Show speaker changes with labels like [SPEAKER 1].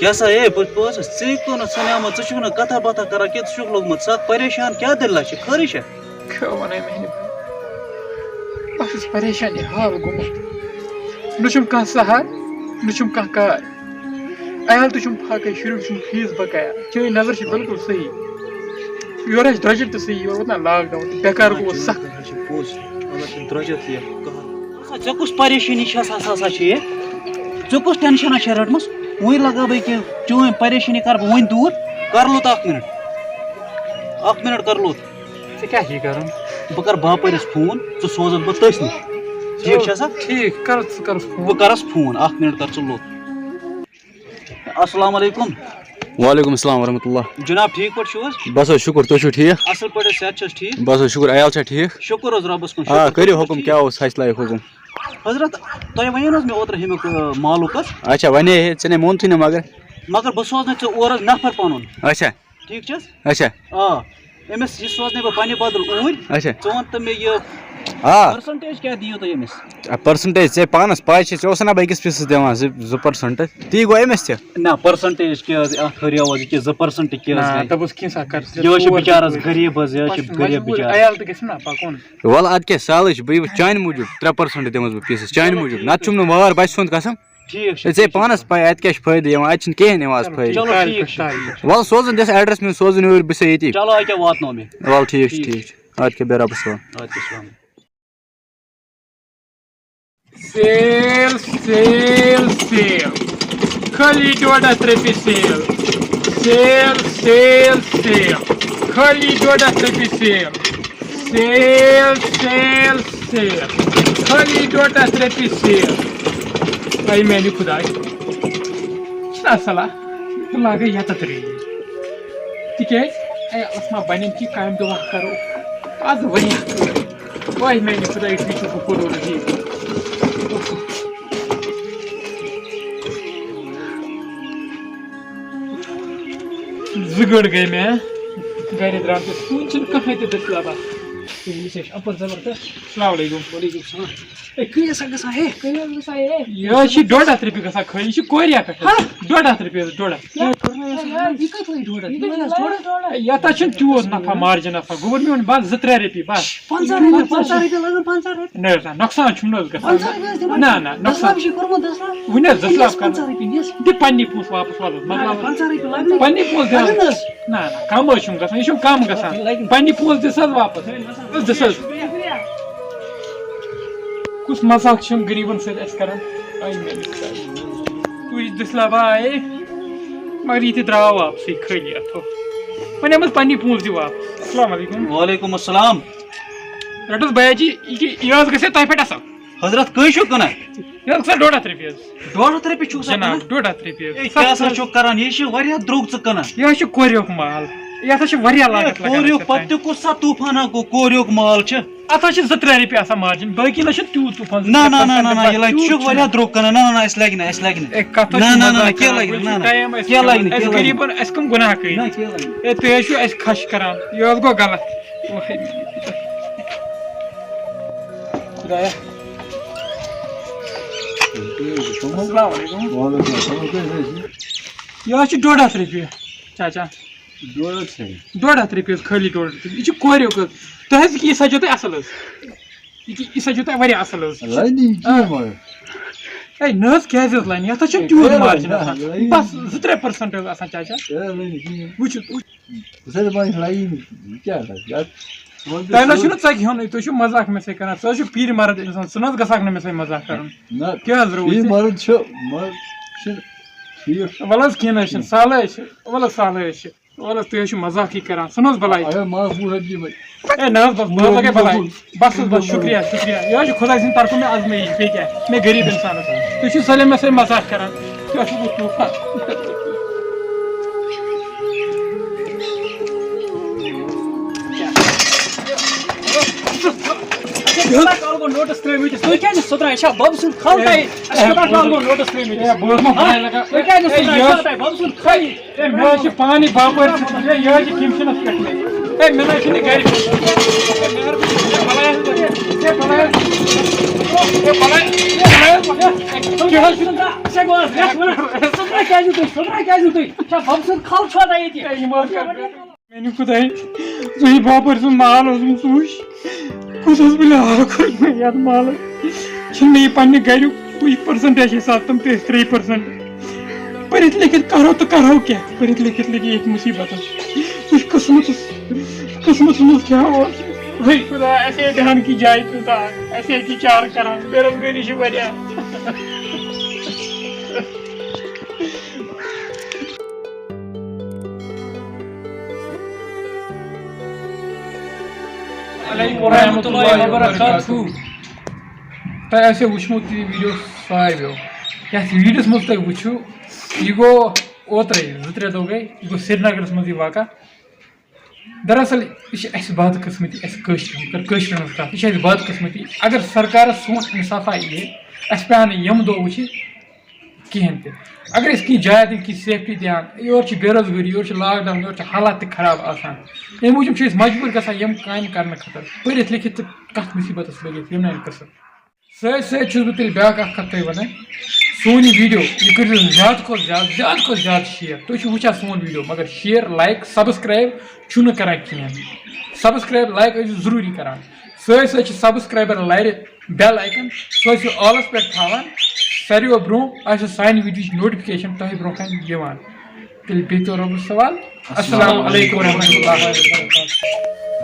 [SPEAKER 1] کیا سا ہے بس ژے کو نہ سنیامہ ژٕ چھُکھ نہٕ کتھا باتھا کران کینٛہہ ژٕ چھُکھ لوگمُت سکھ پریشان کیٛاہ دٔلیٖلہ چھِ خٲرٕے چھا
[SPEAKER 2] کیٛاہ وَنے میٛانہِ بہٕ چھُس پریشانی حال گوٚمُت نہ چھُم کانٛہہ سہار نہ چھُم کانٛہہ کار عیال تہِ چھُم پھاکَے شُرٮ۪ن چھُم فیٖس بقایا چٲنۍ نظر چھِ بِلکُل صحیح یورٕ آسہِ درٛۄجر تہِ صحیح یورٕ ووت نا لاک ڈاوُن تہٕ بٮ۪کار گوٚو سکھ
[SPEAKER 1] پوٚز درٛۄجر تہِ ژےٚ کُس پریشٲنی چھِ ہسا چھِ یہِ ژےٚ کُس ٹٮ۪نشَنا چھےٚ رٔٹمٕژ وۄنۍ لگاو بہٕ ییٚکیٛاہ چٲنۍ پریشٲنی کَرٕ بہٕ وۄنۍ دوٗر کر لوٚت اکھ مِنٹ کر لوٚت
[SPEAKER 2] ژےٚ کیٛاہ چھِ کَرُن
[SPEAKER 1] بہٕ کَرٕ باپٲرِس فون ژٕ سوزَن بہٕ تٔسۍ نِش ٹھیٖک چھا سا
[SPEAKER 2] ٹھیٖک کر ژٕ کَرُس
[SPEAKER 1] بہٕ کَرَس فون 1 مِنٹ کر ژٕ لوٚت السلام علیکم
[SPEAKER 3] وعلیکم السلام ورحمۃ اللہ
[SPEAKER 1] جناب ٹھیٖک پٲٹھۍ چھِو حظ
[SPEAKER 3] بس حظ شکر تُہۍ چھِو ٹھیٖک
[SPEAKER 1] اَصٕل پٲٹھۍ حظ صحت چھِ حظ ٹھیٖک
[SPEAKER 3] بس حظ شکر عیال چھا ٹھیٖک
[SPEAKER 1] شُکُر حظ رۄبَس کُن
[SPEAKER 3] آ کٔرِو حُکُم کیٛاہ اوس اَسہِ لایق حُکُم
[SPEAKER 1] حضرت تۄہہِ وَنیو نہٕ حظ مےٚ اوترٕ ہیٚمیُک مالُک حظ
[SPEAKER 3] اچھا وَنے ہے ژےٚ نے مونتھٕے نہٕ
[SPEAKER 1] مگر بہٕ سوزنَے ژےٚ اورٕ حظ نفر پَنُن
[SPEAKER 3] اچھا
[SPEAKER 1] ٹھیٖک چھِ حظ
[SPEAKER 3] اچھا
[SPEAKER 1] آ أمِس یہِ سوزنَے بہٕ پنٛنہِ بدل اوٗرۍ
[SPEAKER 3] اچھا
[SPEAKER 1] ژٕ وَن تہٕ مےٚ یہِ
[SPEAKER 3] آ
[SPEAKER 1] پٔرسَنٹیج کیٛاہ دِیِو تُہۍ أمِس
[SPEAKER 3] پٔرسَنٹیج ژےٚ پانَس پاے چھِ ژےٚ اوس نا بہٕ أکِس پیٖسَس دِوان 2% تی گوٚو أمِس تہِ
[SPEAKER 1] نہ پٔرسَنٹیج کیٛاہ حظ اَتھ ہُریو حظ ییٚکیٛاہ 2% کیٛاہ حظ گٔے
[SPEAKER 2] دوٚپُس کینٛژھا کر
[SPEAKER 1] یہِ حظ چھُ بِچارَس غریٖب حظ یہِ حظ چھُ غریٖب بِچارٕ
[SPEAKER 2] عیال تہِ گژھِ نا پَکُن
[SPEAKER 3] وَلہٕ اَدٕ کیٛاہ سہلٕے چھُ بہٕ یِمہٕ چانہِ موٗجوٗب 3% دِمَس بہٕ پیٖسَس چانہِ موٗجوٗب نَتہٕ چھُم نہٕ وار بَچہِ سُنٛد قسم
[SPEAKER 1] ٹھیٖک چھُ
[SPEAKER 3] ژےٚ پانَس پاے اَتہِ کیٛاہ چھُ فٲیدٕ یِوان اَتہِ چھُنہٕ کِہیٖنۍ یِوان اَز فٲیدٕ
[SPEAKER 1] چلو ٹھیٖک چھُ
[SPEAKER 3] وَلہٕ سوزُن دِس ایڈرَس میون سوزُن یوٗرۍ بہٕ چھُسے ییٚتی
[SPEAKER 1] چلو أکیٛاہ واتنو مےٚ
[SPEAKER 3] وَلہٕ ٹھیٖک چھُ ٹھیٖک چھُ اَدٕ کیٛاہ بیٚہہ رۄبَس حوال
[SPEAKER 1] اَدٕ کیٛاہ السلام
[SPEAKER 2] سیل سیل سیل خٲلی 1.5 رۄپیہِ سیل سیل سیل سیل خٲلی 1.5 رۄپیہِ سیل سیل سیل سیل خٲلی 1.5 رۄپیہِ سیل اے میانہِ خۄداے چھُنا صلاح بہٕ لاگے یَتَتھ ریڈی تِکیٛازِ عیالَس ما بَنٮ۪ن کہِ کامہِ دۄہ کَرو آز واریاہ واے میانہِ خۄداے یُتھُے چھُ بہٕ کوٚر رٔحیٖم 2 گٲنٛٹہٕ گٔے مےٚ گرِ درٛامتِس وُنہِ چھُنہٕ کٕہۭنۍ تہِ دٔستِیابا یہِ اَپر زبردست السلام علیکُم وعلیکُم السلام ہے کۭتِس گژھان ہے یہِ حظ چھِ 1.5 رۄپیہِ گژھان خٲلی یہِ چھِ کوریا پٮ۪ٹھ 1.5 رۄپیہِ حظ 1.5 یَتھ حظ چھُنہٕ تیوٗت نفع مارجن آسان گوٚو میون بس 2-3 رۄپیہِ بس نہ حظ نہ نۄقصان چھُم نہٕ حظ گژھان نہ نہ نۄقصان وُنہِ حظ 2 لچھ کرُن دِ پننی پونٛسہٕ واپس وَلہٕ پننی پونٛسہٕ دِ نہ نہ کم حظ چھُم گژھان یہِ چھُم کم گژھان پننی پونٛسہٕ دِس حظ واپس دِس حظ کُس مزاق چھُم غریٖبن سۭتۍ اَسہِ کران تُہۍ دِسلا باے مگر یہِ تہِ درٛاو واپسٕے خٲلی اَتھو وۄنۍ حظ پننی پونٛسہٕ دِ واپس السلام علیکُم
[SPEAKER 1] وعلیکُم السلام
[SPEAKER 2] رٔٹُس بیا جی یہِ حظ گژھِ تۄہہِ پٮ۪ٹھ اَصٕل
[SPEAKER 1] حضرت کٔہۍ چھُو کٕنان
[SPEAKER 2] یہِ حظ گژھان 1.5 رۄپیہِ حظ
[SPEAKER 1] 1.5 رۄپیہِ چھُو
[SPEAKER 2] جناب 1.5 رۄپیہِ
[SPEAKER 1] کیٛاہ سا چھُو کران یہِ چھُ واریاہ درٛوگ ژٕ کٕنان
[SPEAKER 2] یہِ حظ چھُ کوریُک مال یَتھ حظ چھِ واریاہ لاگت
[SPEAKER 1] کوریُک پتہٕ تہِ کُس سا طوٗفانا گوٚو کوریُک مال چھُ
[SPEAKER 2] اَتھ حظ چھِ 2-3 رۄپیہِ آسان مارجن باقٕے نہ چھُ تیوٗت طوٗفان
[SPEAKER 1] نہ نہ نہ نہ یہِ لگہِ ژٕ چھُکھ واریاہ درٛوگ کٕنان نہ نہ اَسہِ لگہِ نہٕ اَسہِ لگہِ نہٕ کیٛاہ لگہِ نہٕ کیٛاہ لگہِ نہٕ
[SPEAKER 2] اَسہِ غریٖبن اَسہِ کٕم گۄناہ کٔرۍ ہے تُہۍ حظ چھِو اَسہِ خش کران یہِ حظ گوٚو غلط خۄدایا السلام علیکُم یہِ حظ چھُ 1.5 رۄپیہِ چاچا 1.5 رۄپیہِ حظ خٲلی 1.5 رۄپیہِ یہِ چھُ کوریُک حظ تۄہہِ حظ یہِ سَجو تۄہہِ اَصٕل حظ یہِ سَجو تۄہہِ واریاہ اَصٕل حظ ہے نہ حظ کیٛازِ حظ لَنہِ یَتھ حظ چھُنہٕ تیوٗت مارجن آسان بس 2-3% حظ آسان چاچا وٕچھِو تۄہہِ نہ چھُنہٕ ژَکہِ ہیوٚنُے تُہۍ چھِو مزاق مےٚ سۭتۍ کران ژٕ حظ چھُ پیٖرِ مرد اِنسان ژٕ نہ حظ گژھکھ نہٕ مےٚ سۭتۍ مزاق کرُن کیٛاہ حظ روٗد وَلہٕ حظ کیٚنٛہہ نہ حظ چھُنہٕ سہلٕے چھُ وَلہٕ حظ سہلٕے حظ چھُ وَلہٕ حظ تُہۍ حظ چھِو مزاقٕے کران ژٕ نہ حظ بلاے ہے نہ حظ بس بہٕ حظ لگے بلاے بس حظ بس شُکریہ شُکریہ یہِ حظ چھُ خۄداے سٕنٛدِ طرفہٕ مےٚ آزمٲیش بیٚیہِ کیٛاہ مےٚ غریٖب اِنسانس تُہۍ چھِو سٲلِم مےٚ سۭتۍ مزاق کران کیٛاہ چھُ بہٕ طوٗفان نوٹس ترٛٲومٕتِس تُہۍ کیٛازِ سُدران یہِ چھا بَبہٕ سُنٛد خالتاے نوٹس ترٛٲومٕتۍ مےٚ حظ چھِ پانہٕ باپٲرۍ یہِ حظ چھِ کِمشنس پٮ۪ٹھ میانہِ خۄداے ژٕ باپٲرۍ سُنٛد مال اوسمُت ژٕ وٕچھ کُس اوس بہٕ لال کوٚرمُت مےٚ یتھ مالس چھُنہٕ مےٚ یہِ پننہِ گریُک کُنہِ پٔرسنٹیج حساب تِم تہِ ٲسۍ 3%. پٔرِتھ لیکھِتھ کرو تہٕ کرو کیٛاہ پٔرِتھ لیکھِتھ لگی ییٚتہِ مُصیبتس وٕچھ قٕسمتس منٛز کیٛاہ اوس وٕے خۄدا اَسے دھیان کی جایہِ تیوٗتاہ اَسے چھِ چار کران بے روزگٲری چھِ واریاہ. تۄہہِ آسیو وٕچھمُت یہِ ویٖڈیو ساروِیو یَتھ ویٖڈیوَس منٛز تُہۍ وٕچھِو یہِ گوٚو اوترَے 2-3 دۄہ گٔے یہِ گوٚو سرینگرَس منٛز یہِ واقع. دراصل یہِ چھِ اَسہِ بدقٕسمتی اَسہِ کٲشرٮ۪ن ہٕنٛز کَتھ یہِ چھِ اَسہِ بدقٕسمتی اگر سرکارَس سون اِنصافا یِیہِ اَسہِ پیٚوان نہٕ یِم دۄہ وٕچھِنۍ کِہیٖنۍ تہِ اگر أسۍ کینٛہہ جایہِ دِن کینٛہہ سیفٹی دِہان یورٕ چھِ بے روزگٲری یورٕ چھِ لاک ڈاوُن یورٕ چھِ حالات تہِ خراب آسان اَمہِ موٗجوٗب چھِ أسۍ مجبوٗر گژھان یِم کامہِ کَرنہٕ خٲطرٕ پٔرِتھ لیکھِتھ تہٕ کَتھ مُصیبتَس لٔگِتھ یِم نہٕ قٕصہٕ. سۭتۍ سۭتۍ چھُس بہٕ تیٚلہِ بیٛاکھ اَکھ کَتھ تۄہہِ وَنان سون یہِ ویٖڈیو یہِ کٔرۍزیو زیادٕ کھۄتہٕ زیادٕ شِیَر تُہۍ چھِو وٕچھان سون ویٖڈیو مگر شِیَر لایک سبسکرایب چھُو نہٕ کَران کِہیٖنۍ. سبسکرایب لایک ٲسِو ضروٗری کَران سۭتۍ سۭتۍ چھِ سبسکرایبر لَرِ بیل آیکن سُہ ٲسِو آلَس پٮ۪ٹھ تھاوان ساروِیو برونٛہہ آسہِ سانہِ ویٖڈیوچ نوٹِفِکیشن تۄہہِ برونٛہہ کَنہِ یِوان. تیٚلہِ بِہتو رۄبَس حوال. السلام علیکم ورحمتہ اللہ وبرکاتہ.